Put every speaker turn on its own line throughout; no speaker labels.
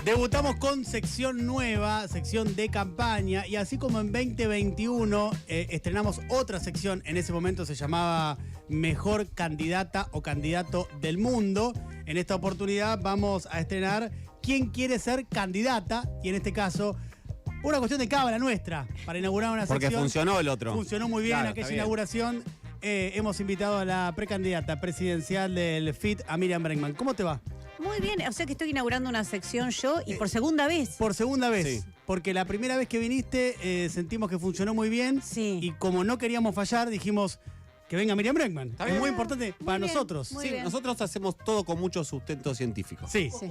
Debutamos con sección nueva, sección de campaña, y así como en 2021 estrenamos otra sección, en ese momento se llamaba Mejor Candidata o Candidato del Mundo. En esta oportunidad vamos a estrenar ¿Quién quiere ser candidata? Y en este caso, una cuestión de cábala nuestra, para inaugurar una sección.
Porque funcionó el otro.
Funcionó muy bien
Claro,
aquella
está bien.
inauguración. Hemos invitado a la precandidata presidencial del FIT, a Miriam Bregman. ¿Cómo te va?
Muy bien, o sea que estoy inaugurando una sección yo y por segunda vez.
Por segunda vez.
Sí.
Porque la primera vez que viniste sentimos que funcionó muy bien.
Sí.
Y como no queríamos fallar, dijimos que venga Miriam Bregman.
Está
Es
bien.
muy importante para
bien,
nosotros.
muy
Sí,
bien.
nosotros hacemos todo con mucho sustento científico.
Sí.
Sí.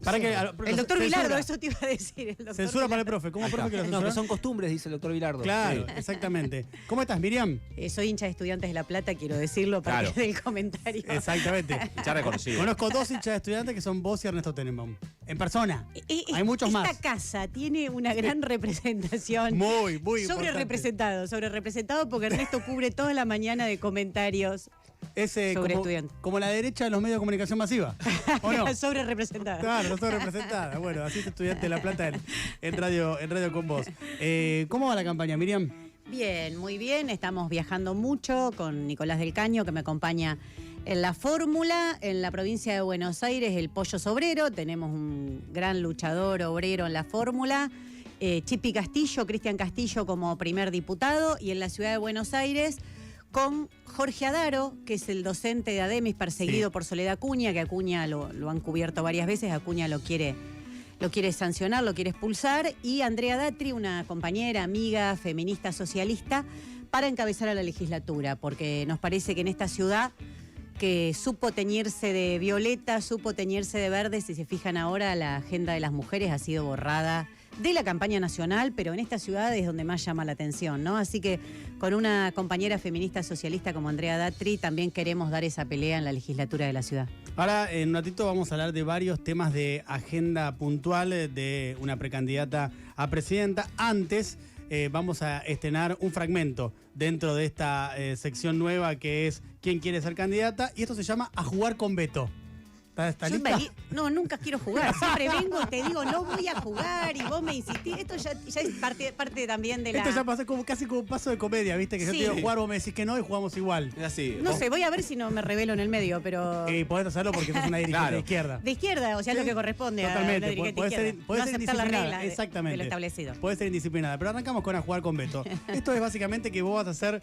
Para que,
El doctor Bilardo, eso te iba a decir. El doctor
Censura para el
Bilardo.
profe. ¿Cómo
Ahí
profe que lo
está.
censura?
No, que son costumbres, dice el doctor Bilardo.
Claro, exactamente. ¿Cómo estás, Miriam?
Soy hincha de Estudiantes de La Plata, quiero decirlo para
Claro.
que dé el comentario.
Exactamente.
Ya reconocido.
Conozco dos hinchas de estudiantes que son vos y Ernesto Tenenbaum. En persona. Hay muchos
Esta
más.
casa tiene una gran representación.
Muy
Sobre representado porque Ernesto cubre toda la mañana de comentarios
Ese,
sobre
como,
estudiantes.
como la derecha de los medios de comunicación masiva. ¿O no?
sobre representado.
Claro, no estoy representada. Bueno, así es estudiante de La Plata en radio con vos. ¿Cómo va la campaña, Miriam?
Bien, muy bien. Estamos viajando mucho con Nicolás del Caño, que me acompaña en la fórmula. En la provincia de Buenos Aires, el Pollo Sobrero. Tenemos un gran luchador obrero en la fórmula. Chipi Castillo, Cristian Castillo como primer diputado. Y en la ciudad de Buenos Aires, con Jorge Adaro, que es el docente de Ademis, perseguido por Soledad Acuña, que Acuña lo han cubierto varias veces. Acuña lo quiere sancionar, lo quiere expulsar, y Andrea Datri, una compañera, amiga, feminista, socialista, para encabezar a la legislatura, porque nos parece que en esta ciudad que supo teñirse de violeta, supo teñirse de verde, si se fijan ahora, la agenda de las mujeres ha sido borrada de la campaña nacional, pero en esta ciudad es donde más llama la atención, ¿no? Así que con una compañera feminista socialista como Andrea Datri también queremos dar esa pelea en la legislatura de la ciudad.
Ahora, en un ratito vamos a hablar de varios temas de agenda puntual de una precandidata a presidenta. Antes, vamos a estrenar un fragmento dentro de esta sección nueva que es ¿Quién quiere ser candidata? Y esto se llama A Jugar con Beto. ¿Está
Yo
lista?
no, nunca quiero jugar. Siempre vengo y te digo, no voy a jugar, y vos me insistís. Esto ya es parte también de la...
Esto ya pasa casi como un paso de comedia, ¿viste? Que yo
Sí.
te digo jugar, vos me decís que no y jugamos igual.
Es así.
No
vos-
sé, voy a ver si no me revelo en el medio, pero...
Podés hacerlo porque sos una dirigente
Claro.
de izquierda.
De izquierda, o sea, es lo que corresponde a
Totalmente.
una dirigente
Podés ser,
izquierda.
podés
No
ser
aceptar las
indisciplinada.
reglas
Exactamente.
de lo establecido.
Podés ser indisciplinada. Pero arrancamos con A Jugar con Beto. Esto es básicamente que vos vas a hacer,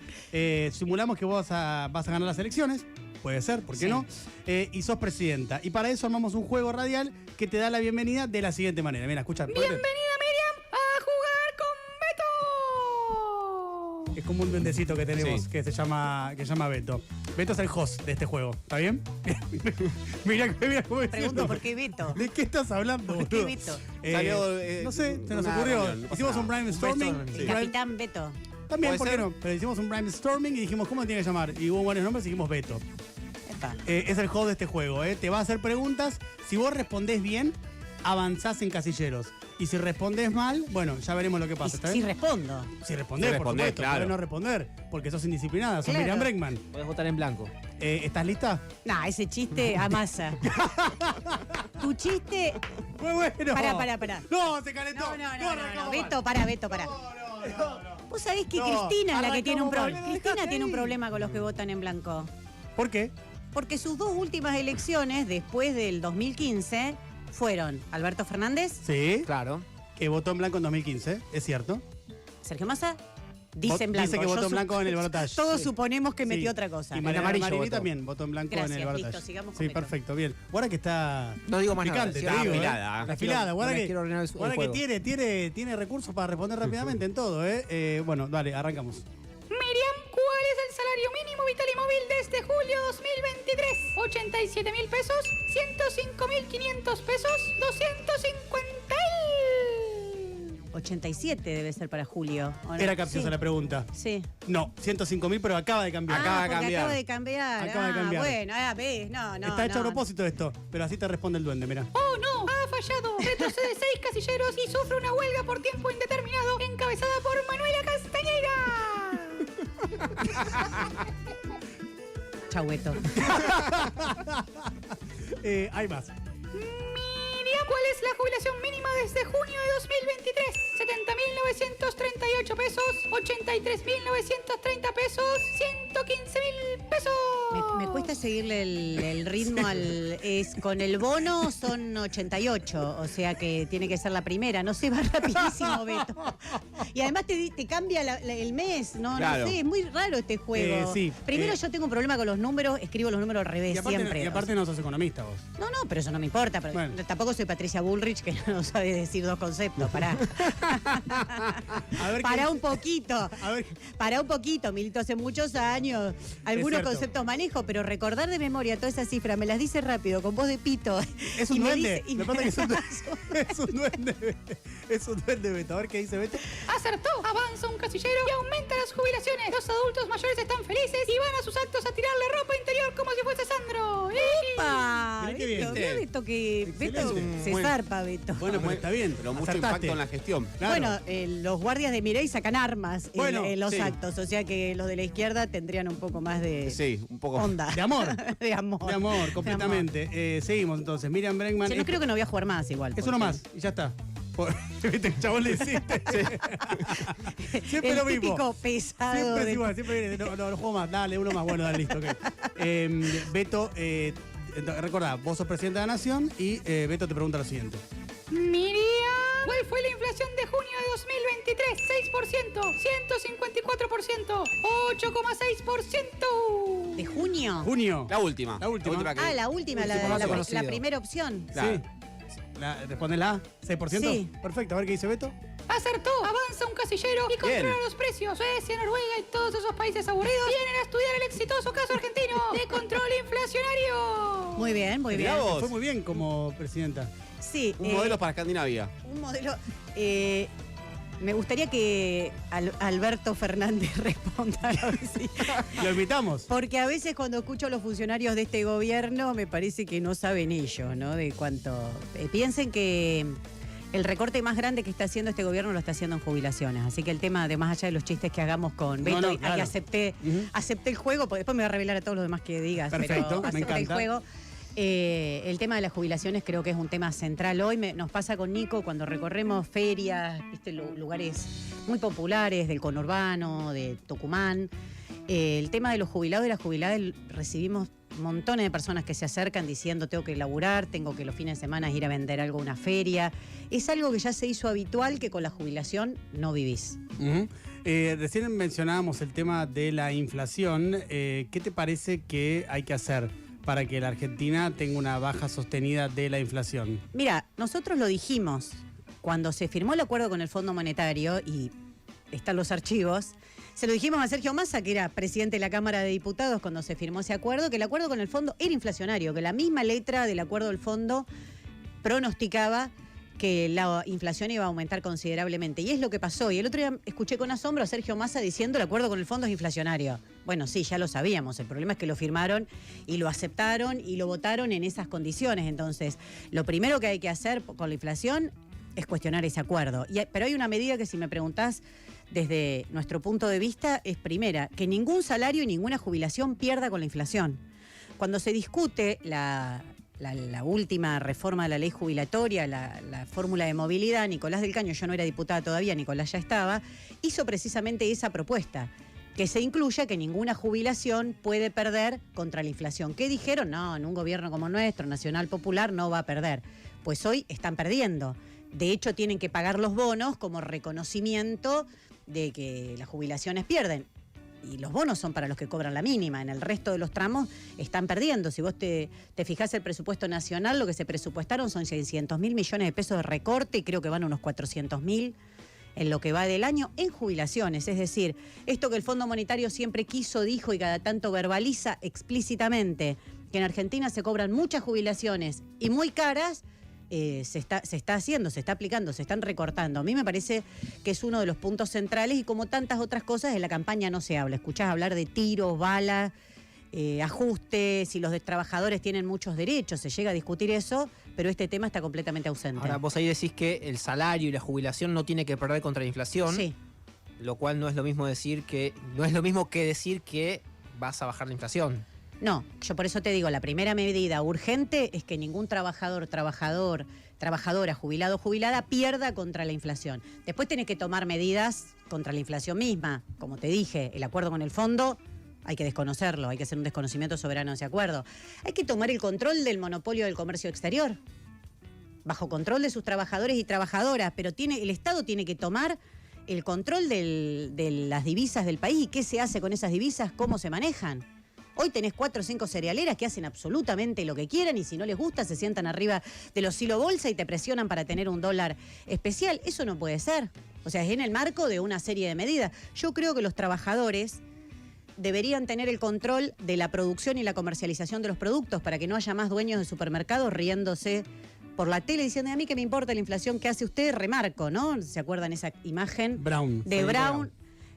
simulamos que vos vas a ganar las elecciones. Puede ser, ¿por qué
Sí.
no? Y sos presidenta. Y para eso armamos un juego radial que te da la bienvenida de la siguiente manera. Mira, escucha.
Bienvenida, Miriam, a jugar con Beto.
Es como un duendecito que tenemos
Sí.
que se llama Beto. Beto es el host de este juego, ¿está bien? mira cómo
Pregunto por qué Beto.
¿De qué estás hablando,
¿Por qué
boludo?
Beto?
Salió,
no sé, se nos
una
ocurrió.
reunión, no pasa
Hicimos
nada.
un brainstorming.
brainstorming,
El capitán Beto.
También,
¿Puede
¿por qué
ser?
no? Pero hicimos un brainstorming y dijimos, ¿cómo tiene que llamar? Y hubo varios nombres y dijimos Beto.
Epa.
Es el host de este juego, ¿eh? Te va a hacer preguntas. Si vos respondés bien, avanzás en casilleros. Y si respondés mal, bueno, ya veremos lo que pasa. ¿está
Si
bien?
respondo.
Si respondés,
Si
por
respondés,
supuesto.
claro.
Podés no responder, porque sos indisciplinada. Sos
Claro.
Miriam Bregman.
Podés votar en blanco.
¿Estás lista?
Nah, ese chiste amasa. Tu chiste...
Muy bueno.
Pará.
No, se calentó.
No.
arrancamos mal.
Beto, pará.
No.
Vos sabés que
No,
Cristina es la que tiene un
arrancamos
problema.
mal.
Cristina tiene un
Ahí.
problema con los que votan en blanco.
¿Por qué?
Porque sus dos últimas elecciones, después del 2015, fueron Alberto Fernández,
Sí.
Claro.
Que votó en blanco en 2015, es cierto.
Sergio Massa, dice en blanco.
Dice que votó en blanco en el balotaje.
Todos suponemos que metió
Sí.
otra cosa.
Y
En
Mariana
amarillo
Marini
votó.
también votó en blanco
Gracias,
en el balotaje.
listo, sigamos con
Sí,
Beto.
perfecto, bien. Ahora que está
No digo más
picante,
nada.
te digo.
afilada.
La afilada, ahora
No les
que,
quiero arruinar el
ahora que
juego.
tiene recursos para responder rápidamente en todo, ¿eh? Bueno, dale, arrancamos.
Miriam, ¿cuál es el salario mínimo vital y móvil desde julio 2023? 87.000 pesos, 105.500 pesos, 250.000.
87 debe ser para Julio. ¿o no?
Era capciosa
Sí.
la pregunta.
Sí.
No, 105.000, pero acaba de cambiar.
Acaba de
porque
cambiar.
acaba de cambiar.
Acaba de cambiar.
Bueno, ves, no.
Está hecho a propósito esto, pero así te responde el duende, mira.
Oh no, ha fallado. Retrocede 6 casilleros y sufre una huelga por tiempo indeterminado encabezada por Manuela Castañeira.
Chau, Beto.
Hay más.
Miriam, ¿cuál es la jubilación mínima desde junio de 2023? 70.938 pesos, 83.930 pesos, 115.000 pesos.
Me cuesta seguirle el ritmo con el bono son 88, o sea que tiene que ser la primera. No sé, va rapidísimo, Beto. Y además te cambia el mes, ¿no?
Claro.
No sé, es muy raro este juego.
Sí,
Primero yo tengo un problema con los números, escribo los números al revés siempre.
Y aparte no sos economista vos.
No, pero eso no me importa. Pero
Bueno.
tampoco soy Patricia Bullrich, que no sabe decir dos conceptos. Pará.
A ver
Pará
qué-
un poquito.
A ver,
Pará un poquito, milito hace muchos años. Algunos
cierto.
conceptos manejo, pero recordar de memoria todas esas cifras, me las dice rápido, con voz de pito.
es un
Y me
duende.
dice- y
Lo que pasa es que es un duende. Es un duende, Beto. A ver qué dice Beto.
Acertó, avanza un casillero y aumenta las jubilaciones. Los adultos mayores están felices y van a sus actos a tirarle ropa interior como si fuese Sandro.
¡Opa!
Mirá qué
Beto,
bien.
mirá Beto que Beto
Excelente.
se
Bueno.
zarpa, Beto.
Bueno, pero está bien.
Pero mucho
acertaste.
impacto en la gestión.
Claro.
Bueno, los guardias de Mireille sacan armas
Bueno,
en los
sí.
actos, o sea que los de la izquierda tendrían un poco más de
Sí, un poco.
onda.
De amor.
De amor.
De amor, completamente. Seguimos entonces. Miriam Bregman.
Che, no creo que no voy a jugar más igual.
Es uno
porque-
más y ya está. Viste, chabón le hiciste. Siempre
el
lo mismo.
típico pesado.
Siempre es
de-
igual, siempre viene. No juego más. Dale, uno más. Bueno, dale, listo. ok. Beto, recordá, vos sos presidente de la Nación y Beto te pregunta lo siguiente.
Miriam, ¿cuál fue la inflación de junio de 2023? 6%, 154%, 8,6%.
¿De junio?
Junio.
La última.
La última.
que-
Ah, la última,
Último más
la
conocido.
primera opción.
Claro.
Sí. ¿Responde la A? ¿6%?
Sí.
Perfecto. A ver qué dice Beto.
Acertó, avanza un casillero y controla
Bien.
los precios. Suecia, Noruega y todos esos países aburridos vienen a estudiar el exitoso caso argentino de control inflacionario.
Muy bien, muy
Mirá
bien.
vos.
Fue muy bien como presidenta.
Sí.
Un modelo para Escandinavia.
Un modelo. Me gustaría que Alberto Fernández responda. A ver si-
Lo invitamos.
Porque a veces cuando escucho a los funcionarios de este gobierno me parece que no saben ellos, ¿no? De cuánto. Piensen que el recorte más grande que está haciendo este gobierno lo está haciendo en jubilaciones. Así que el tema, de más allá de los chistes que hagamos con Beto,
no,
y
claro.
que acepté el juego, porque después me va a revelar a todos los demás que digas.
Perfecto,
pero
me
acepté el
encanta.
juego. El tema de las jubilaciones creo que es un tema central hoy. Nos pasa con Nico cuando recorremos ferias, ¿viste? Lugares muy populares del conurbano, de Tucumán. El tema de los jubilados y las jubiladas, recibimos montones de personas que se acercan diciendo tengo que laburar, tengo que los fines de semana ir a vender algo a una feria. Es algo que ya se hizo habitual que con la jubilación no vivís.
Ujú. Recién mencionábamos el tema de la inflación. ¿Qué te parece que hay que hacer para que la Argentina tenga una baja sostenida de la inflación?
Mira, nosotros lo dijimos cuando se firmó el acuerdo con el Fondo Monetario y están los archivos. Se lo dijimos a Sergio Massa, que era presidente de la Cámara de Diputados cuando se firmó ese acuerdo, que el acuerdo con el fondo era inflacionario, que la misma letra del acuerdo del fondo pronosticaba que la inflación iba a aumentar considerablemente. Y es lo que pasó. Y el otro día escuché con asombro a Sergio Massa diciendo el acuerdo con el fondo es inflacionario. Bueno, sí, ya lo sabíamos. El problema es que lo firmaron y lo aceptaron y lo votaron en esas condiciones. Entonces, lo primero que hay que hacer con la inflación es cuestionar ese acuerdo. Pero hay una medida que, si me preguntás, desde nuestro punto de vista, es primera, que ningún salario y ninguna jubilación pierda con la inflación. Cuando se discute la última reforma de la ley jubilatoria, la fórmula de movilidad, Nicolás del Caño, yo no era diputada todavía, Nicolás ya estaba, hizo precisamente esa propuesta, que se incluya que ninguna jubilación puede perder contra la inflación. ¿Qué dijeron? No, en un gobierno como nuestro, Nacional Popular, no va a perder. Pues hoy están perdiendo. De hecho, tienen que pagar los bonos como reconocimiento de que las jubilaciones pierden. Y los bonos son para los que cobran la mínima. En el resto de los tramos están perdiendo. Si vos te fijás el presupuesto nacional, lo que se presupuestaron son 600.000 millones de pesos de recorte y creo que van unos 400.000 en lo que va del año en jubilaciones. Es decir, esto que el Fondo Monetario siempre quiso, dijo y cada tanto verbaliza explícitamente, que en Argentina se cobran muchas jubilaciones y muy caras, se está haciendo, se está aplicando, se están recortando. A mí me parece que es uno de los puntos centrales y como tantas otras cosas en la campaña no se habla. Escuchás hablar de tiros, balas, ajustes, si los trabajadores tienen muchos derechos, se llega a discutir eso, pero este tema está completamente ausente.
Ahora, vos ahí decís que el salario y la jubilación no tiene que perder contra la inflación,
Sí.
lo cual no es lo mismo que decir que vas a bajar la inflación.
No, yo por eso te digo, la primera medida urgente es que ningún trabajador, trabajadora, jubilado o jubilada pierda contra la inflación. Después tenés que tomar medidas contra la inflación misma. Como te dije, el acuerdo con el fondo hay que desconocerlo, hay que hacer un desconocimiento soberano de ese acuerdo. Hay que tomar el control del monopolio del comercio exterior, bajo control de sus trabajadores y trabajadoras, pero el Estado tiene que tomar el control de las divisas del país y qué se hace con esas divisas, cómo se manejan. Hoy tenés 4 o 5 cerealeras que hacen absolutamente lo que quieran y si no les gusta se sientan arriba de los hilo bolsa y te presionan para tener un dólar especial. Eso no puede ser. O sea, es en el marco de una serie de medidas. Yo creo que los trabajadores deberían tener el control de la producción y la comercialización de los productos para que no haya más dueños de supermercados riéndose por la tele diciendo, a mí que me importa la inflación que hace usted, remarco, ¿no? ¿Se acuerdan esa imagen?
Brown.
De Brown.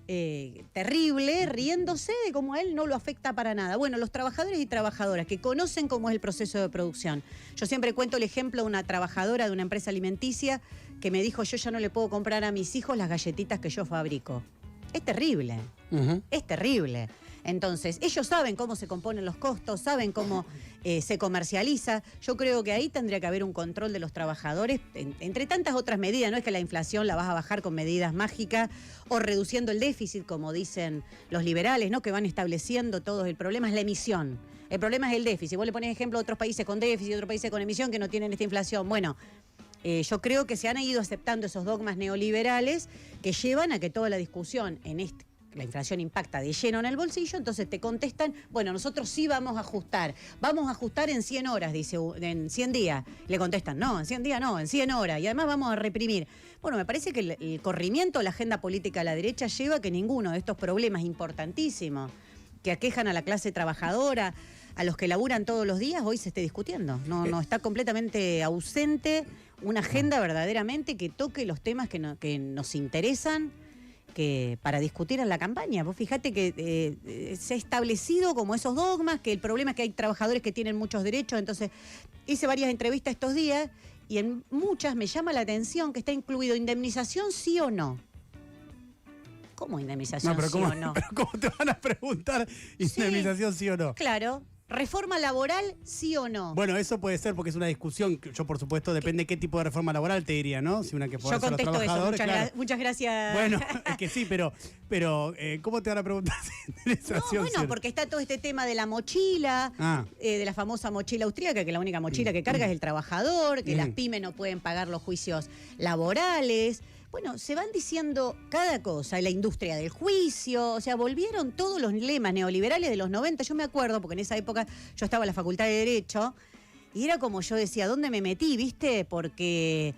Terrible, riéndose de cómo a él no lo afecta para nada. Bueno, los trabajadores y trabajadoras que conocen cómo es el proceso de producción. Yo siempre cuento el ejemplo de una trabajadora de una empresa alimenticia que me dijo, yo ya no le puedo comprar a mis hijos las galletitas que yo fabrico. Es terrible, es terrible. Entonces, ellos saben cómo se componen los costos, saben cómo se comercializa. Yo creo que ahí tendría que haber un control de los trabajadores, entre tantas otras medidas. No es que la inflación la vas a bajar con medidas mágicas o reduciendo el déficit, como dicen los liberales, ¿no? Que van estableciendo todos. El problema es la emisión. El problema es el déficit. Vos le ponés ejemplo a otros países con déficit, otros países con emisión que no tienen esta inflación. Bueno, yo creo que se han ido aceptando esos dogmas neoliberales que llevan a que toda la discusión la inflación impacta de lleno en el bolsillo, entonces te contestan, bueno, nosotros sí vamos a ajustar en 100 horas, dice, en 100 días. Le contestan, no, en 100 días no, en 100 horas, y además vamos a reprimir. Bueno, me parece que el corrimiento de la agenda política a la derecha lleva a que ninguno de estos problemas importantísimos que aquejan a la clase trabajadora, a los que laburan todos los días, hoy se esté discutiendo. No está completamente ausente una agenda verdaderamente que toque los temas que nos interesan para discutir en la campaña. Vos fijate que se ha establecido como esos dogmas, que el problema es que hay trabajadores que tienen muchos derechos, entonces hice varias entrevistas estos días y en muchas me llama la atención que está incluido indemnización sí o no. ¿Cómo indemnización sí o no?
Pero ¿cómo te van a preguntar indemnización sí o no?
Claro. ¿Reforma laboral, sí o no?
Bueno, eso puede ser porque es una discusión. Yo, por supuesto, depende de qué tipo de reforma laboral te diría, ¿no? Si una que pueda
Yo
hacer los
contesto eso.
trabajadores.
Muchas gracias.
Bueno, es que sí, pero ¿cómo te van a preguntar si indemnización?
No, bueno, porque está todo este tema de la mochila, de la famosa mochila austríaca, que la única mochila que carga es el trabajador, que las pymes no pueden pagar los juicios laborales. Bueno, se van diciendo cada cosa, la industria del juicio, o sea, volvieron todos los lemas neoliberales de los 90. Yo me acuerdo, porque en esa época yo estaba en la Facultad de Derecho, y era como yo decía, ¿dónde me metí, viste? Porque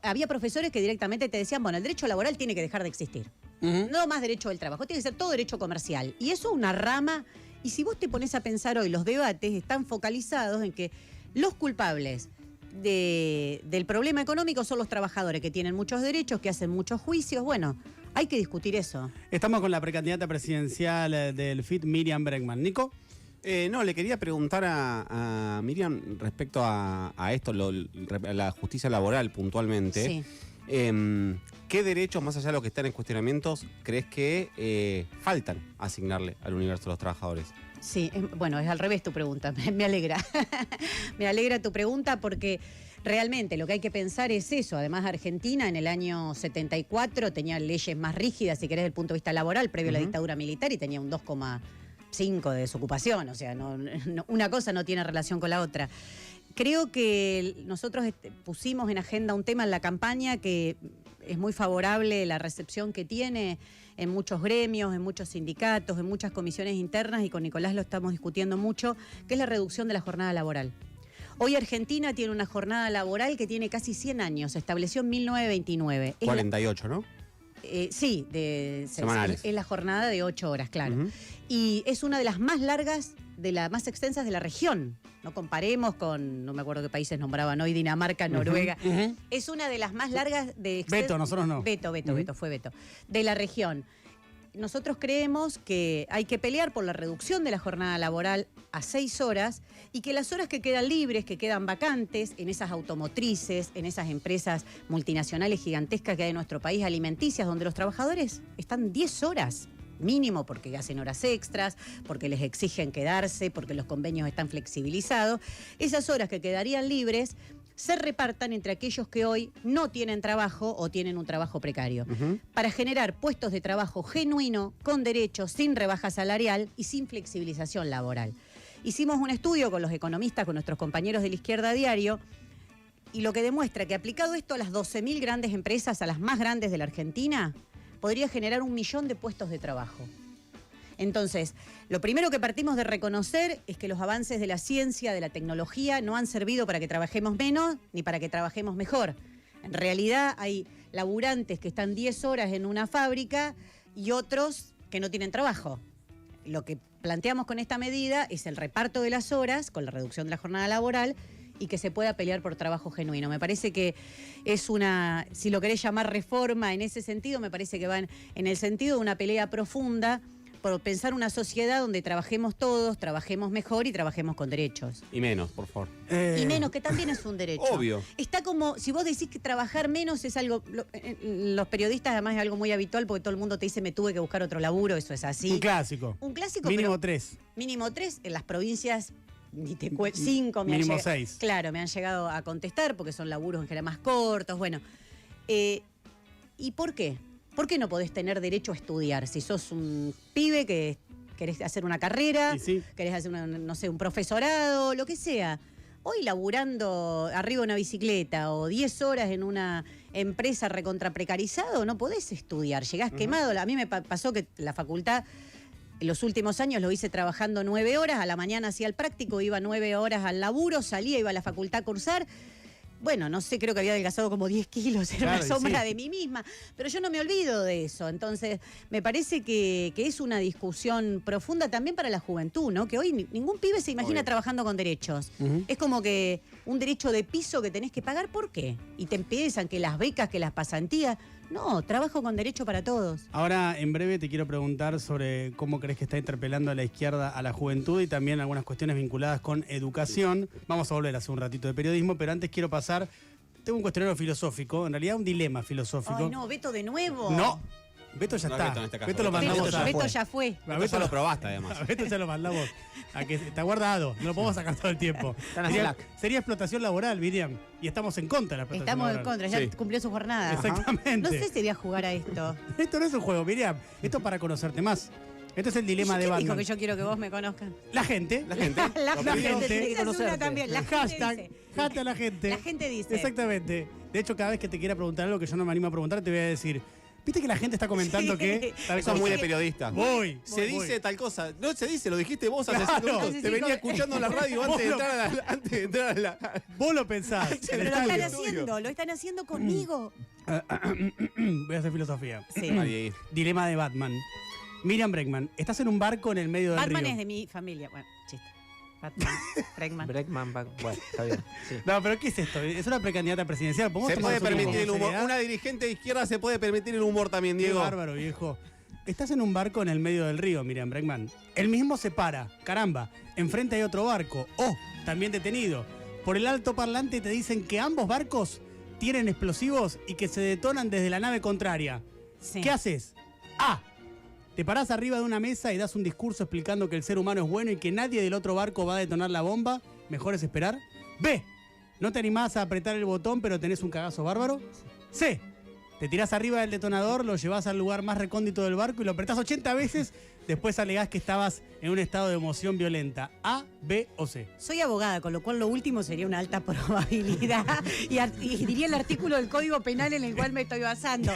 había profesores que directamente te decían, bueno, el derecho laboral tiene que dejar de existir. No más derecho del trabajo, tiene que ser todo derecho comercial. Y eso es una rama, y si vos te pones a pensar hoy, los debates están focalizados en que los culpables del problema económico son los trabajadores que tienen muchos derechos, que hacen muchos juicios. Bueno, hay que discutir eso.
Estamos con la precandidata presidencial del FIT, Miriam Bregman. ¿Nico?
No, le quería preguntar a Miriam respecto a esto, la justicia laboral puntualmente.
Sí.
¿Qué derechos, más allá de los que están en cuestionamientos, crees que faltan asignarle al universo de los trabajadores?
Sí, bueno, es al revés tu pregunta, me alegra. Me alegra tu pregunta porque realmente lo que hay que pensar es eso. Además, Argentina en el año 74 tenía leyes más rígidas, si querés, desde el punto de vista laboral, previo a la dictadura militar, y tenía un 2,5 de desocupación. O sea, una cosa no tiene relación con la otra. Creo que nosotros pusimos en agenda un tema en la campaña que es muy favorable la recepción que tiene en muchos gremios, en muchos sindicatos, en muchas comisiones internas, y con Nicolás lo estamos discutiendo mucho, que es la reducción de la jornada laboral. Hoy Argentina tiene una jornada laboral que tiene casi 100 años, se estableció en 1929.
48, ¿no?
Sí,
semanales.
Es la jornada de 8 horas, claro. Y es una de las más largas, de las más extensas de la región. No comparemos con, no me acuerdo qué países nombraban hoy, Dinamarca, Noruega. Es una de las más largas de...
Beto, nosotros no.
Beto, fue Beto. De la región. Nosotros creemos que hay que pelear por la reducción de la jornada laboral a 6 horas y que las horas que quedan libres, que quedan vacantes en esas automotrices, en esas empresas multinacionales gigantescas que hay en nuestro país, alimenticias, donde los trabajadores están 10 horas mínimo porque hacen horas extras, porque les exigen quedarse, porque los convenios están flexibilizados, esas horas que quedarían libres se repartan entre aquellos que hoy no tienen trabajo o tienen un trabajo precario, para generar puestos de trabajo genuino, con derechos, sin rebaja salarial y sin flexibilización laboral. Hicimos un estudio con los economistas, con nuestros compañeros de la Izquierda Diario, y lo que demuestra que aplicado esto a las 12.000 grandes empresas, a las más grandes de la Argentina, podría generar 1 millón de puestos de trabajo. Entonces, lo primero que partimos de reconocer es que los avances de la ciencia, de la tecnología, no han servido para que trabajemos menos ni para que trabajemos mejor. En realidad hay laburantes que están 10 horas en una fábrica y otros que no tienen trabajo. Lo que planteamos con esta medida es el reparto de las horas, con la reducción de la jornada laboral, y que se pueda pelear por trabajo genuino. Me parece que es una, si lo querés llamar reforma en ese sentido, me parece que van en el sentido de una pelea profunda por pensar una sociedad donde trabajemos todos, trabajemos mejor y trabajemos con derechos.
Y menos, por favor.
Y menos, que también es un derecho.
Obvio.
Está como, si vos decís que trabajar menos es algo, los periodistas además es algo muy habitual porque todo el mundo te dice me tuve que buscar otro laburo, eso es así.
Un clásico.
Un clásico,
Mínimo
pero
3.
mínimo 3 en las provincias, ni te cuento, 5
Mínimo 6.
Claro, me han llegado a contestar porque son laburos en general más cortos, bueno. ¿Y por qué? ¿Por qué no podés tener derecho a estudiar? Si sos un pibe que querés hacer una carrera,
Y sí.
querés hacer no sé, un profesorado, lo que sea. Hoy laburando arriba de una bicicleta o 10 horas en una empresa recontra precarizado, no podés estudiar, llegás quemado. A mí me pasó que la facultad, en los últimos años lo hice trabajando 9 horas, a la mañana hacía el práctico, iba 9 horas al laburo, salía, iba a la facultad a cursar. Bueno, no sé, creo que había adelgazado como 10 kilos, era
Claro,
una
y
sombra
sí.
de mí misma, pero yo no me olvido de eso. Entonces, me parece que es una discusión profunda también para la juventud, ¿no? Que hoy ningún pibe se imagina
Obvio.
trabajando con derechos. Es como que un derecho de piso que tenés que pagar, ¿por qué? Y te empiezan que las becas, que las pasantías. No, trabajo con derecho para todos.
Ahora, en breve, te quiero preguntar sobre cómo crees que está interpelando a la izquierda a la juventud y también algunas cuestiones vinculadas con educación. Vamos a volver a hacer un ratito de periodismo, pero antes quiero pasar. Tengo un cuestionario filosófico, en realidad un dilema filosófico.
Ay, no, Beto de nuevo.
No, Beto ya
No,
está.
Beto en este caso.
Beto lo
Beto
mandamos
ya
a.
Beto ya fue.
A
Esto ya lo probaste, además.
A Beto ya lo mandamos. A que está guardado, no lo podemos sacar todo el tiempo.
Está en
Sería,
Slack.
sería explotación laboral, Miriam. Y estamos en contra de la explotación
Estamos en
laboral.
contra, ya
Sí.
cumplió su jornada.
Exactamente.
No sé si voy a jugar a esto.
Esto no es un juego, Miriam. Esto es para conocerte más. Esto es el dilema de
¿Quién dijo
Batman.
que yo quiero que vos me conozcan?
La gente.
La gente.
La
lo
gente
primero-
gente
tiene que
tiene que
esa es una
conocerte.
también. La gente
Hashtag,
dice.
hashtag a la gente.
La gente dice.
Exactamente. De hecho, cada vez que te quiera preguntar algo que yo no me animo a preguntar, te voy a decir, ¿viste que la gente está comentando
Sí.
que tal
Eso es
cosa?
muy de periodista.
Voy.
Se
voy.
dice tal cosa. No se dice, lo dijiste vos hace
Claro.
5 minutos.
Hace
Te
5
venía escuchando en la radio antes de
Vos lo-
entrar a la.
Vos lo pensás.
Ay,
en
Pero
el
lo están
estudio.
haciendo, lo están haciendo conmigo.
Voy a hacer filosofía.
Sí.
Nadie.
Dilema de Batman. Miriam Bregman, estás en un barco en el medio del
Batman
río.
es de mi familia. Bueno, chiste. Batman, Bregman.
Breckman, bueno, está bien. Sí.
No, pero ¿qué es esto? Es una precandidata presidencial. ¿Podemos
Se puede
tomarnos un poco
permitir el
con
humor.
seriedad?
Una dirigente de izquierda se puede permitir el humor también,
Qué
Diego.
bárbaro, viejo. Estás en un barco en el medio del río, Miriam Bregman. El mismo se para. Caramba, enfrente hay otro barco. Oh, también detenido. Por el alto parlante te dicen que ambos barcos tienen explosivos y que se detonan desde la nave contraria.
Sí.
¿Qué haces? A. Te parás arriba de una mesa y das un discurso explicando que el ser humano es bueno y que nadie del otro barco va a detonar la bomba. Mejor es esperar. B. No te animás a apretar el botón, pero tenés un cagazo bárbaro. C. Te tirás arriba del detonador, lo llevás al lugar más recóndito del barco y lo apretás 80 veces. Después alegás que estabas en un estado de emoción violenta. A, B o C.
Soy abogada, con lo cual lo último sería una alta probabilidad. Y diría el artículo del Código Penal en el cual me estoy basando.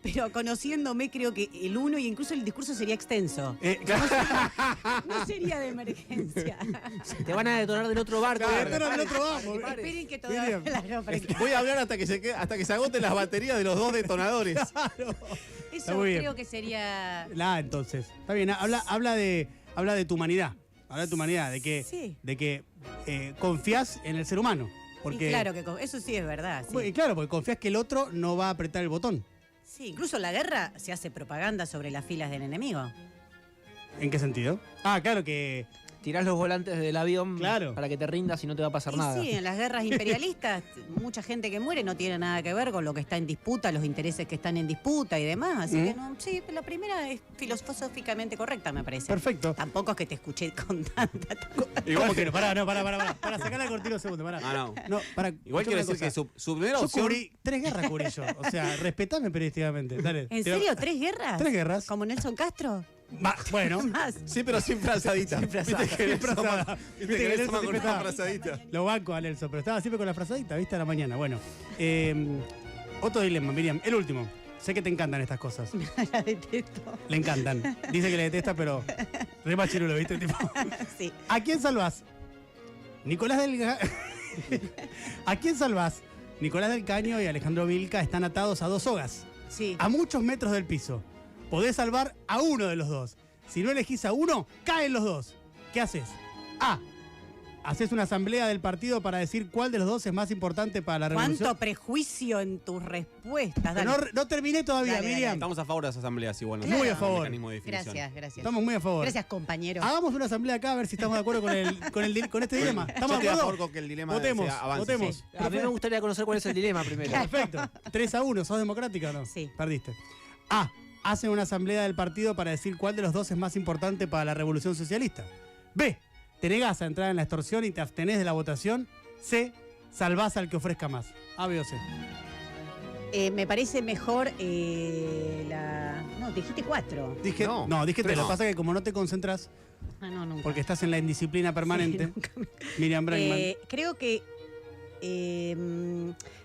Pero conociéndome, creo que el uno y incluso el discurso sería extenso. No sería de emergencia.
Te van a detonar del otro barco.
Claro.
Pero del otro vamos.
Esperen que todavía.
Miriam.
Claro, para que-
Voy a hablar hasta que se agoten las baterías de los dos detonadores.
Eso
muy bien.
creo que sería.
La entonces. Está bien, habla de tu humanidad. Habla de tu humanidad,
Sí.
de que confías en el ser humano. Porque,
Y claro que eso sí es verdad. Sí.
Y claro, porque confías que el otro no va a apretar el botón.
Sí, incluso en la guerra se hace propaganda sobre las filas del enemigo.
¿En qué sentido? Ah, claro que
tirás los volantes del avión
Claro.
para que te rindas y no te va a pasar
Y
nada.
sí, en las guerras imperialistas, mucha gente que muere no tiene nada que ver con lo que está en disputa, los intereses que están en disputa y demás. Así que no, sí, la primera es filosóficamente correcta, me parece.
Perfecto.
Tampoco es que te escuché con tanta.
¿Cómo que no? Pará, no, pará. Para sacar la cortina un segundo, pará.
Ah, no.
No, para.
Igual quiero decir que su primera
Yo
opción.
cubrí 3 guerras, cubrí yo. O sea, respetame periodísticamente. Dale.
¿En
Te-
serio? ¿3 guerras?
3 guerras.
¿Como Nelson Castro?
Bueno.
Más.
Sí, pero sin frazadita.
Siempre
Viste
asada,
que
siempre
Nelson
asada.
va-
Viste
viste
que
que
Nelson
Nelson va con
siempre
una
estaba-
frazadita.
Lo banco a Nelson, pero estaba siempre con la frazadita, ¿viste? A la mañana. Bueno. Otro dilema, Miriam. El último. Sé que te encantan estas cosas.
La detesto.
Le encantan. Dice que le detesta, pero re machirulo, ¿viste? Tipo,
Sí.
¿a quién salvás? Nicolás del ¿A quién salvás? Nicolás del Caño y Alejandro Vilca están atados a 2 sogas,
Sí.
a muchos metros del piso. Podés salvar a uno de los dos. Si no elegís a uno, caen los dos. ¿Qué haces? A. Haces una asamblea del partido para decir cuál de los dos es más importante para la revolución.
¿Cuánto prejuicio en tus respuestas?
Pero
Dale.
no terminé todavía,
Dale, dale,
Miriam.
Estamos a favor de las asambleas igual.
Muy a favor.
Mecanismo de definición.
Gracias.
Estamos muy a favor.
Gracias, compañero.
Hagamos una asamblea acá a ver si estamos de acuerdo con este dilema.
Yo
¿Estamos
estoy
de
a
acuerdo?
favor con que el dilema
Votemos,
sea avance.
votemos.
Sí.
A mí me gustaría conocer cuál es el dilema primero.
Perfecto. 3-1, ¿sos democrática o no?
Sí.
Perdiste. A. Hacen una asamblea del partido para decir cuál de los dos es más importante para la revolución socialista. B. Te negás a entrar en la extorsión y te abstenés de la votación. C. Salvás al que ofrezca más. A, B o C.
Me parece mejor la. No, dijiste 4.
Dije,
No,
dije 3.
no.
Lo que pasa es que como no te concentras,
Ah, no, nunca.
porque estás en la indisciplina permanente,
Sí, nunca me-
Miriam Bregman.
Creo que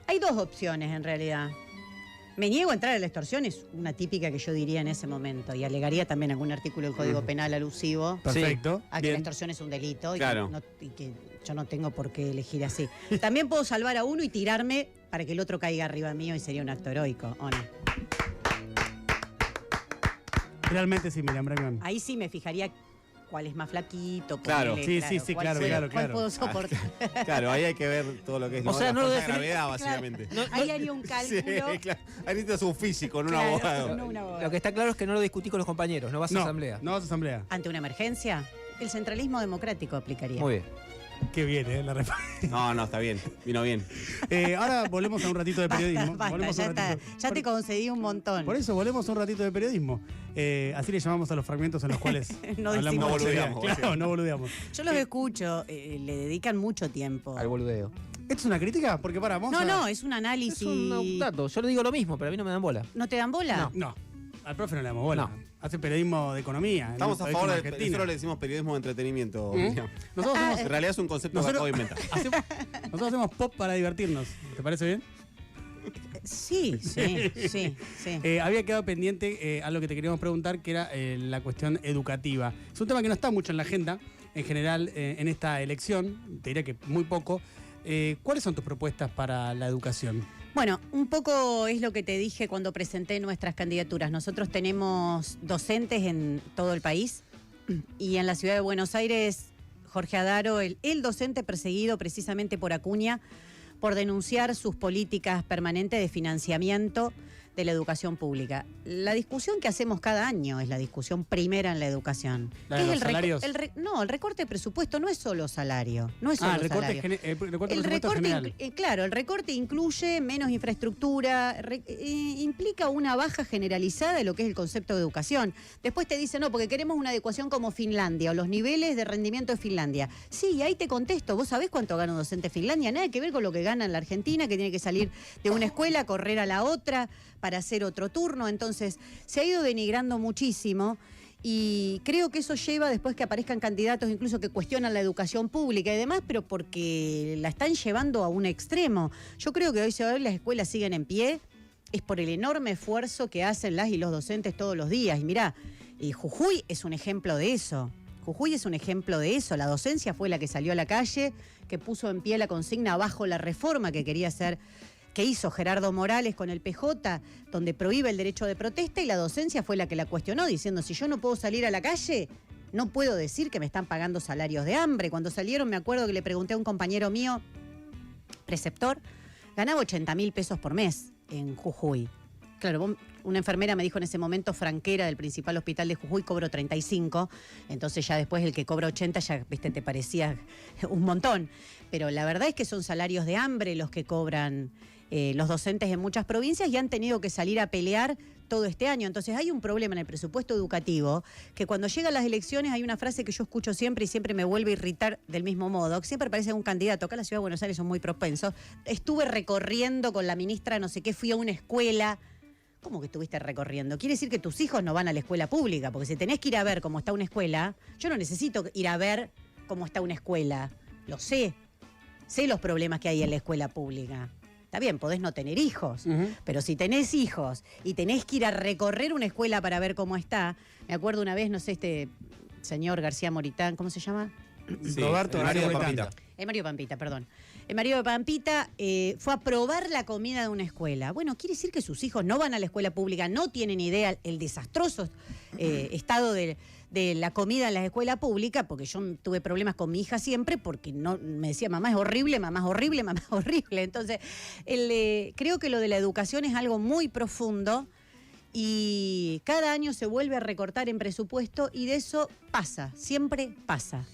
hay 2 opciones en realidad. Me niego a entrar a la extorsión, es una típica que yo diría en ese momento y alegaría también algún artículo del Código Penal alusivo
Perfecto.
a que la
Bien.
extorsión es un delito y,
Claro.
y que yo no tengo por qué elegir así. También puedo salvar a uno y tirarme para que el otro caiga arriba mío y sería un acto heroico, ¿o no?
Realmente sí, Miriam Bregman.
Ahí sí me fijaría cuál es más flaquito.
Claro.
ponele,
Sí,
cuál
claro,
puedo-
claro,
cuál
claro.
puedo soportar.
Claro, ahí hay que ver todo lo que es
O sea,
la
no lo
fuerza de
defini-
gravedad, básicamente.
Ahí haría un
Sí,
cálculo.
claro. Ahí necesitas un físico, no un
Claro,
abogado.
no un abogado.
Lo que está claro es que no lo discutí con los compañeros, no vas a
No,
asamblea.
no vas a asamblea.
Ante una emergencia, el centralismo democrático aplicaría.
Muy bien.
Qué bien, la respuesta.
No, está bien. Vino bien.
Ahora volvemos a un ratito de periodismo.
Basta,
Volvemos a
ya
un
está.
ratito.
Ya te concedí un montón.
Por eso volvemos a un ratito de periodismo. Así le llamamos a los fragmentos en los cuales
No
hablamos
decimos
de seriedad.
boludeamos,
Claro, no boludeamos.
Yo los escucho, le dedican mucho tiempo.
Al boludeo.
¿Esto es una crítica? Porque vamos a...
No, es un análisis.
Es un dato. Yo le digo lo mismo, pero a mí no me dan bola.
¿No te dan bola?
No, al profe no le damos bola.
No.
Hace periodismo de economía.
Estamos
en
a
un país
favor
como
de.
Argentina.
Nosotros le decimos periodismo de entretenimiento.
¿Mm?
Miriam.
Nosotros hacemos,
En realidad es un concepto que acabo de inventar.
nosotros hacemos pop para divertirnos. ¿Te parece bien?
Sí.
Había quedado pendiente algo que te queríamos preguntar, que era la cuestión educativa. Es un tema que no está mucho en la agenda, en general, en esta elección. Te diría que muy poco. ¿Cuáles son tus propuestas para la educación?
Bueno, un poco es lo que te dije cuando presenté nuestras candidaturas. Nosotros tenemos docentes en todo el país y en la ciudad de Buenos Aires, Jorge Adaro, el docente perseguido precisamente por Acuña, por denunciar sus políticas permanentes de financiamiento de la educación pública. La discusión que hacemos cada año es la discusión primera en la educación.
¿La de
¿Qué es
los salarios?
No, el recorte de presupuesto no es solo salario. No es solo
El recorte,
salario.
el recorte
El
presupuesto
recorte,
general.
claro, el recorte incluye menos infraestructura, implica una baja generalizada de lo que es el concepto de educación. Después te dicen, no, porque queremos una adecuación como Finlandia o los niveles de rendimiento de Finlandia. Sí, ahí te contesto, ¿vos sabés cuánto gana un docente en Finlandia? Nada que ver con lo que gana en la Argentina, que tiene que salir de una escuela, correr a la otra para hacer otro turno. Entonces, se ha ido denigrando muchísimo. Y creo que eso lleva después que aparezcan candidatos incluso que cuestionan la educación pública y demás, pero porque la están llevando a un extremo. Yo creo que hoy las escuelas siguen en pie, es por el enorme esfuerzo que hacen las y los docentes todos los días. Y mirá, Jujuy es un ejemplo de eso. Jujuy es un ejemplo de eso. La docencia fue la que salió a la calle, que puso en pie la consigna bajo la reforma que quería hacer, que hizo Gerardo Morales con el PJ, donde prohíbe el derecho de protesta, y la docencia fue la que la cuestionó, diciendo, si yo no puedo salir a la calle, no puedo decir que me están pagando salarios de hambre. Cuando salieron, me acuerdo que le pregunté a un compañero mío, preceptor, ganaba 80.000 pesos por mes en Jujuy. Claro, una enfermera me dijo en ese momento, franquera del principal hospital de Jujuy, cobro 35, entonces ya después el que cobra 80 ya, viste, te parecía un montón. Pero la verdad es que son salarios de hambre los que cobran los docentes en muchas provincias y han tenido que salir a pelear todo este año. Entonces hay un problema en el presupuesto educativo, que cuando llegan las elecciones hay una frase que yo escucho siempre y siempre me vuelve a irritar del mismo modo, que siempre parece un candidato, acá en la Ciudad de Buenos Aires son muy propensos, estuve recorriendo con la ministra no sé qué, fui a una escuela. ¿Cómo que estuviste recorriendo? Quiere decir que tus hijos no van a la escuela pública, porque si tenés que ir a ver cómo está una escuela, yo no necesito ir a ver cómo está una escuela, lo sé los problemas que hay en la escuela pública. Está bien, podés no tener hijos, pero si tenés hijos y tenés que ir a recorrer una escuela para ver cómo está, me acuerdo una vez, no sé, este señor García Moritán, ¿cómo se llama?
Sí,
Roberto
Mario
García
Pampita.
Mario Pampita, perdón. Mario Pampita fue a probar la comida de una escuela. Bueno, quiere decir que sus hijos no van a la escuela pública, no tienen idea el desastroso estado de la comida en la escuela pública, porque yo tuve problemas con mi hija siempre, porque no me decía, mamá es horrible, mamá es horrible, mamá es horrible. Entonces, creo que lo de la educación es algo muy profundo y cada año se vuelve a recortar en presupuesto y de eso pasa, siempre pasa.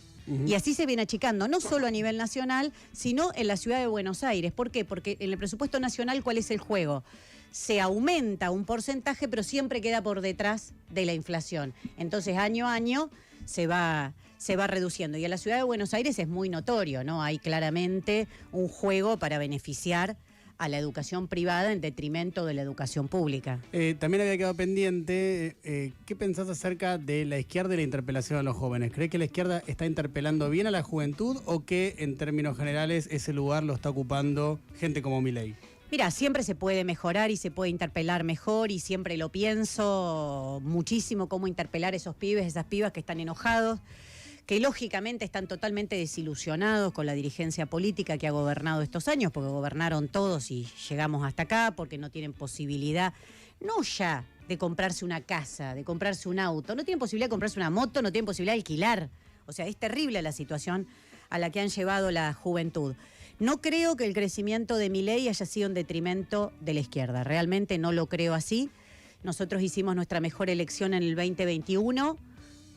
Y así se viene achicando, no solo a nivel nacional, sino en la ciudad de Buenos Aires. ¿Por qué? Porque en el presupuesto nacional, ¿cuál es el juego? Se aumenta un porcentaje, pero siempre queda por detrás de la inflación. Entonces, año a año se va reduciendo. Y en la ciudad de Buenos Aires es muy notorio, ¿no? Hay claramente un juego para beneficiar a la educación privada en detrimento de la educación pública.
También había quedado pendiente, ¿qué pensás acerca de la izquierda y la interpelación a los jóvenes? ¿Crees que la izquierda está interpelando bien a la juventud o que en términos generales ese lugar lo está ocupando gente como Milei?
Mira, siempre se puede mejorar y se puede interpelar mejor y siempre lo pienso muchísimo cómo interpelar a esos pibes, esas pibas que están enojados, que lógicamente están totalmente desilusionados con la dirigencia política que ha gobernado estos años, porque gobernaron todos y llegamos hasta acá, porque no tienen posibilidad, no ya de comprarse una casa, de comprarse un auto, no tienen posibilidad de comprarse una moto, no tienen posibilidad de alquilar. O sea, es terrible la situación a la que han llevado la juventud. No creo que el crecimiento de Milei haya sido en detrimento de la izquierda, realmente no lo creo así. Nosotros hicimos nuestra mejor elección en el 2021,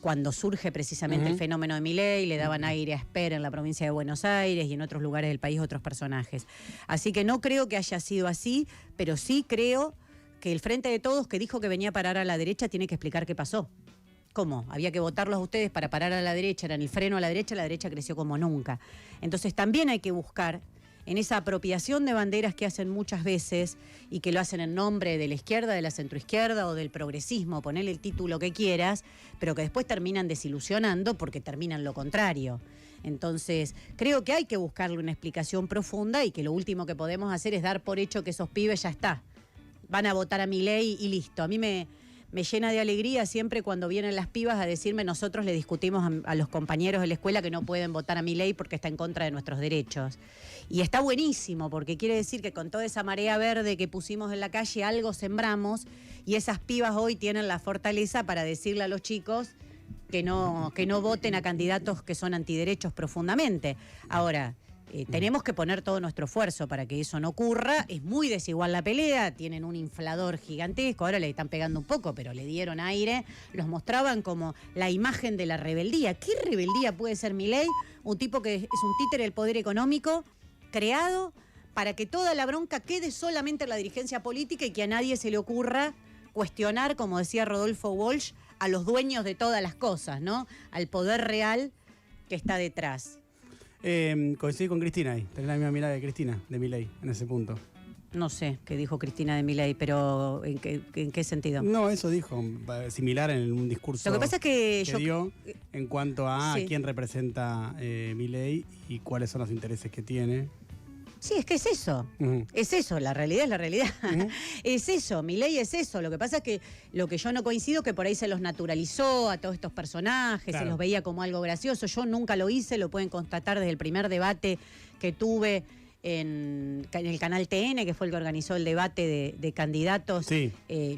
cuando surge precisamente el fenómeno de Milei, le daban aire a Esper en la provincia de Buenos Aires y en otros lugares del país otros personajes. Así que no creo que haya sido así, pero sí creo que el Frente de Todos, que dijo que venía a parar a la derecha, tiene que explicar qué pasó. ¿Cómo? Había que votarlos a ustedes para parar a la derecha, eran el freno a la derecha creció como nunca. Entonces también hay que buscar en esa apropiación de banderas que hacen muchas veces y que lo hacen en nombre de la izquierda, de la centroizquierda o del progresismo, ponele el título que quieras, pero que después terminan desilusionando porque terminan lo contrario. Entonces, creo que hay que buscarle una explicación profunda y que lo último que podemos hacer es dar por hecho que esos pibes ya está. Van a votar a Milei y listo. A mí me llena de alegría siempre cuando vienen las pibas a decirme nosotros le discutimos a los compañeros de la escuela que no pueden votar a Milei porque está en contra de nuestros derechos. Y está buenísimo porque quiere decir que con toda esa marea verde que pusimos en la calle algo sembramos y esas pibas hoy tienen la fortaleza para decirle a los chicos que no voten a candidatos que son antiderechos profundamente. Ahora, tenemos que poner todo nuestro esfuerzo para que eso no ocurra. Es muy desigual la pelea, tienen un inflador gigantesco, ahora le están pegando un poco, pero le dieron aire, los mostraban como la imagen de la rebeldía. ¿Qué rebeldía puede ser Milei? Un tipo que es un títere del poder económico creado para que toda la bronca quede solamente en la dirigencia política y que a nadie se le ocurra cuestionar, como decía Rodolfo Walsh, a los dueños de todas las cosas, ¿no? Al poder real que está detrás.
Coincidí con Cristina ahí, tenés la misma mirada de Cristina, de Milei, en ese punto.
No sé qué dijo Cristina de Milei, pero ¿en qué sentido?
No, eso dijo, similar en un discurso
Lo que pasa es que
dio en cuanto a
sí.
quién representa Milei y cuáles son los intereses que tiene.
Sí, es que es eso. Es eso, la realidad es la realidad. Es eso, Milei es eso. Lo que pasa es que lo que yo no coincido que por ahí se los naturalizó a todos estos personajes,
Claro.
se los veía como algo gracioso. Yo nunca lo hice, lo pueden constatar desde el primer debate que tuve en el canal TN, que fue el que organizó el debate de candidatos.
Sí.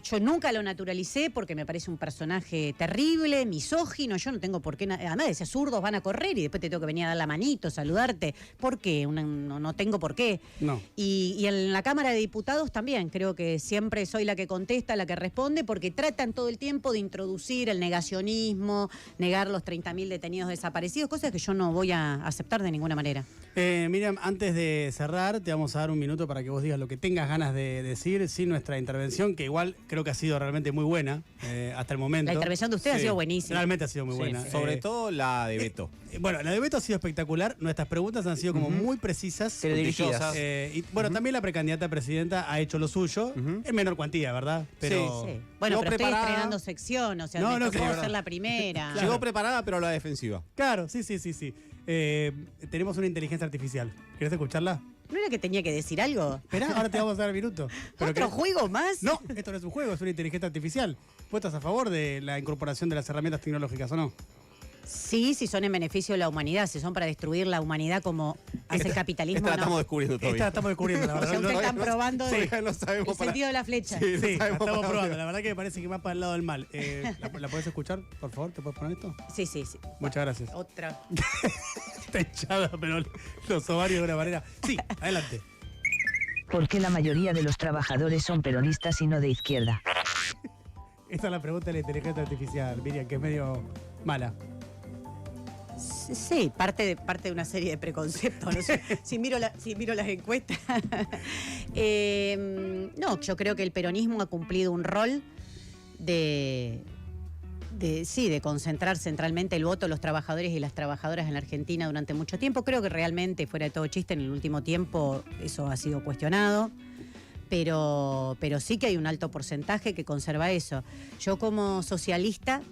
Yo nunca lo naturalicé porque me parece un personaje terrible, misógino. Yo no tengo por qué. Además, decía, zurdos van a correr y después te tengo que venir a dar la manito, saludarte. ¿Por qué? No tengo por qué.
No.
Y en la Cámara de Diputados también. Creo que siempre soy la que contesta, la que responde, porque tratan todo el tiempo de introducir el negacionismo, negar los 30.000 detenidos desaparecidos, cosas que yo no voy a aceptar de ninguna manera.
Miriam, antes de cerrar, te vamos a dar un minuto para que vos digas lo que tengas ganas de decir, sin nuestra intervención, que igual creo que ha sido realmente muy buena hasta el momento.
La intervención de usted ha sido buenísima.
Realmente ha sido muy buena.
Sobre todo la de Beto.
Bueno, la de Beto ha sido espectacular. Nuestras preguntas han sido como muy precisas.
Teledirigidas.
Y bueno, también la precandidata a presidenta ha hecho lo suyo, en menor cuantía, ¿verdad? Pero
Sí. Bueno,
Llegó
pero estoy
preparada.
estrenando sección, o sea,
No,
me
no,
tocó
claro.
ser la primera.
Claro.
Llegó preparada, pero a la defensiva.
claro, sí. Tenemos una inteligencia artificial. ¿Querés escucharla?
¿No era que tenía que decir algo?
Esperá, ahora te vamos a dar el minuto. Pero
¿Otro
querés-
juego más?
No, esto no es un juego, es una inteligencia artificial. ¿Vos estás a favor de la incorporación de las herramientas tecnológicas o no?
Sí, si son en beneficio de la humanidad, si son para destruir la humanidad como hace el capitalismo,
Esta la estamos
no.
descubriendo
Esta
todavía.
la estamos descubriendo, la
O
verdad.
sea, ustedes están probando
Todavía no sabemos
el
para-
sentido de la flecha.
Sí,
Sí,
no
la
sabemos
estamos
para
probando.
dónde.
La verdad que me parece que va para el lado del mal. ¿La puedes escuchar, por favor? ¿Te puedes poner esto?
Sí.
Muchas gracias.
Otra.
Está hinchada, pero los ovarios de una manera. Sí, adelante.
¿Por qué la mayoría de los trabajadores son peronistas y no de izquierda?
Esta es la pregunta de la inteligencia artificial, Miriam, que es medio mala.
Sí, parte de una serie de preconceptos. No sé, si miro las encuestas. No, yo creo que el peronismo ha cumplido un rol de concentrar centralmente el voto de los trabajadores y las trabajadoras en la Argentina durante mucho tiempo. Creo que realmente, fuera de todo chiste, en el último tiempo eso ha sido cuestionado. Pero sí que hay un alto porcentaje que conserva eso. Yo como socialista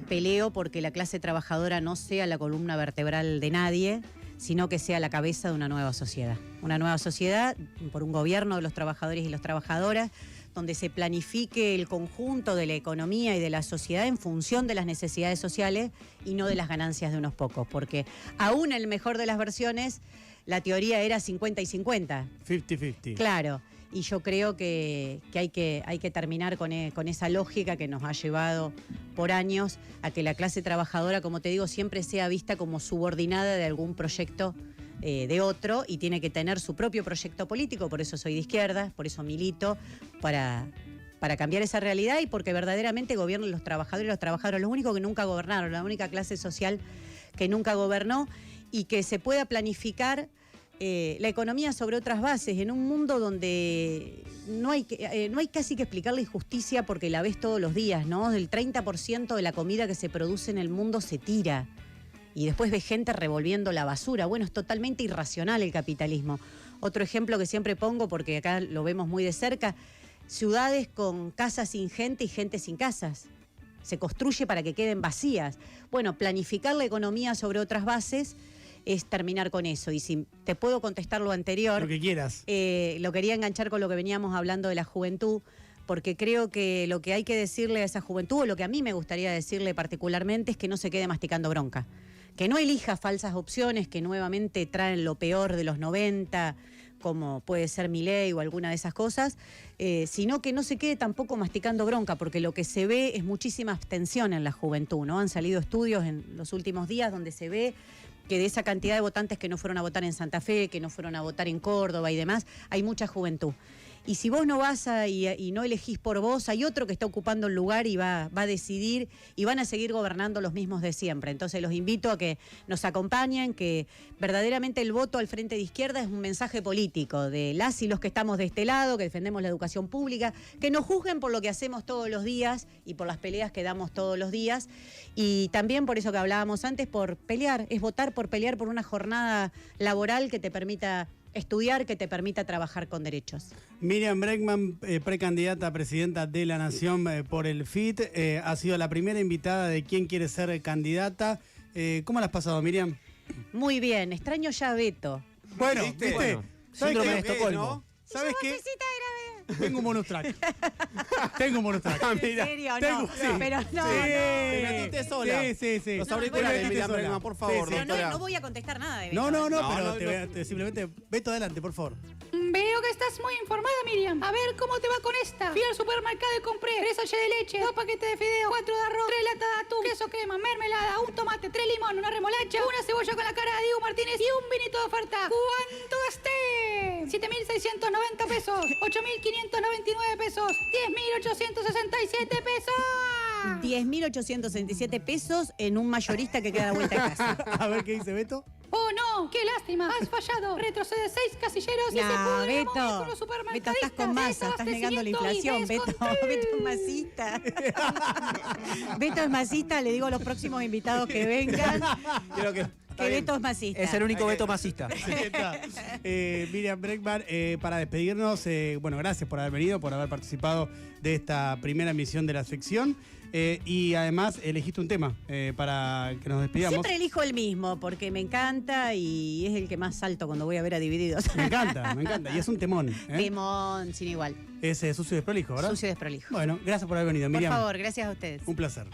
peleo porque la clase trabajadora no sea la columna vertebral de nadie, sino que sea la cabeza de una nueva sociedad. Una nueva sociedad por un gobierno de los trabajadores y las trabajadoras, donde se planifique el conjunto de la economía y de la sociedad en función de las necesidades sociales y no de las ganancias de unos pocos. Porque aún en el mejor de las versiones, la teoría era 50 y 50.
50-50.
Claro, y yo creo que hay que terminar con esa lógica que nos ha llevado por años a que la clase trabajadora, como te digo, siempre sea vista como subordinada de algún proyecto de otro y tiene que tener su propio proyecto político. Por eso soy de izquierda, por eso milito, para cambiar esa realidad y porque verdaderamente gobiernen los trabajadores, los únicos que nunca gobernaron, la única clase social que nunca gobernó, y que se pueda planificar la economía sobre otras bases, en un mundo donde no hay casi que explicar la injusticia porque la ves todos los días, ¿no? El 30% de la comida que se produce en el mundo se tira y después ves gente revolviendo la basura. Bueno, es totalmente irracional el capitalismo. Otro ejemplo que siempre pongo, porque acá lo vemos muy de cerca, ciudades con casas sin gente y gente sin casas. Se construye para que queden vacías. Bueno, planificar la economía sobre otras bases es terminar con eso. Y si te puedo contestar lo anterior,
Lo que quieras.
lo quería enganchar con lo que veníamos hablando de la juventud, porque creo que lo que hay que decirle a esa juventud, o lo que a mí me gustaría decirle particularmente, es que no se quede masticando bronca. Que no elija falsas opciones que nuevamente traen lo peor de los 90, como puede ser Milei o alguna de esas cosas, sino que no se quede tampoco masticando bronca, porque lo que se ve es muchísima abstención en la juventud, ¿no? Han salido estudios en los últimos días donde se ve que de esa cantidad de votantes que no fueron a votar en Santa Fe, que no fueron a votar en Córdoba y demás, hay mucha juventud. Y si vos no vas y no elegís por vos, hay otro que está ocupando el lugar y va a decidir y van a seguir gobernando los mismos de siempre. Entonces los invito a que nos acompañen, que verdaderamente el voto al Frente de Izquierda es un mensaje político de las y los que estamos de este lado, que defendemos la educación pública, que nos juzguen por lo que hacemos todos los días y por las peleas que damos todos los días. Y también por eso que hablábamos antes, por pelear, es votar por pelear por una jornada laboral que te permita estudiar, que te permita trabajar con derechos.
Miriam Bregman, precandidata a presidenta de la Nación por el FIT, ha sido la primera invitada de quién quiere ser candidata. ¿Cómo la has pasado, Miriam?
Muy bien, extraño ya a Beto.
Bueno,
¿Viste?
¿viste?
Bueno,
¿Sabes
síndrome
qué?
de Estocolmo.
¿no?
¿Sabes qué? Tengo un bonus track. Tengo un bonus track.
Ah,
¿En
mira.
serio?
Tengo,
No,
sí.
pero no,
Sí.
no.
Te metiste sola.
Sí.
Los
No,
auriculares,
bueno,
Miriam
sola.
Bregman, por favor,
Sí, sí.
Pero
doctora.
no voy a contestar nada de
No,
Beto.
pero
no,
simplemente, Beto, adelante, por favor.
Veo que estás muy informada, Miriam. A ver cómo te va con esta. Fui al supermercado y compré 3 sachets de leche, 2 paquetes de fideo, 4 de arroz, 3 latas de atún, queso crema, mermelada, un tomate, 3 limón, una remolacha, una cebolla con la cara de Diego Martínez y un vinito de oferta. ¿Cuánto gasté? 7.690 pesos, 8.599 pesos, 10.867 pesos.
10.867 pesos en un mayorista que queda a vuelta de casa.
A ver qué dice Beto.
Oh no, qué lástima, has fallado. Retrocede 6 casilleros y se
No,
pudre la momia
Beto.
con los
Beto,
supermercadistas.
estás con masa, estás negando la inflación, Beto. Beto es masista. Beto es masista, le digo a los próximos invitados que vengan
Creo que está
que
bien.
Beto es masista.
Es el único Beto masista.
Ahí está. Miriam Bregman, para despedirnos, bueno, gracias por haber venido, por haber participado de esta primera emisión de la sección. Y además elegiste un tema para que nos despidamos.
Siempre elijo el mismo porque me encanta y es el que más salto cuando voy a ver a Divididos.
Me encanta. Y es un temón.
Timón, sin igual.
Es sucio y desprolijo, ¿verdad?
Sucio y desprolijo.
Bueno, gracias por haber venido,
Por
Miriam.
favor, gracias a ustedes.
Un placer.